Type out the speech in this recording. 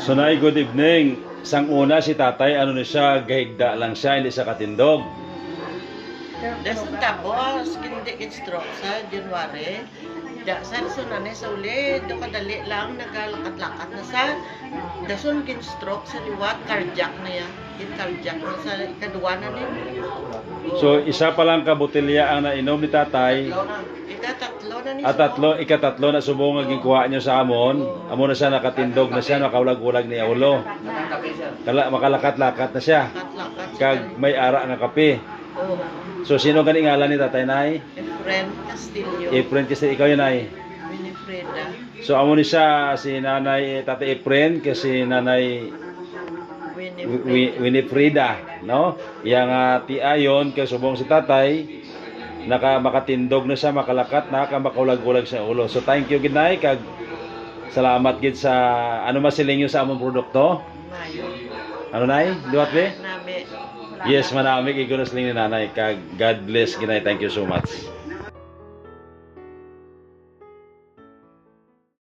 So nay, good evening. Sang una si tatay, ano ni siya, gahigda lang siya, hindi siya katindog. Dasun tapos, hindi stroke sa January. Dasan sunane sa uli, do kadali lang nagalakat-lakat na sa dasun kin stroke sa liwat, cardiac na yan. Kin cardiac na sa ikaduwa na rin. So isa pa lang kabutilya ang nainom ni tatay. Ikatatlo na ni Ikatatlo na subong nga gikuha niyo sa amon. Amo na siya nakatindog na siya, nakaulag-ulag ni ulo. Makalakat-lakat na siya. Lakat-lakat. Kag may ara nga kape. Oh, So sino gani ngalan ni tatay nay? Efren Castillo. Efren kasi ikaw yun ay. Winifreda. So amo ni siya si nanay tatay Efren kasi nanay Winifreda, no? Yang tiayon kay subong si tatay makatindog na siya, makalakat na, makaulag-ulag sa ulo. So thank you gid nay kag salamat gid sa ano masiling niyo sa among produkto. Mayo. Ano nay? Duwat be? Nami. Yes, manami kay gunos ling ni nanay kag God bless ginay. Thank you so much.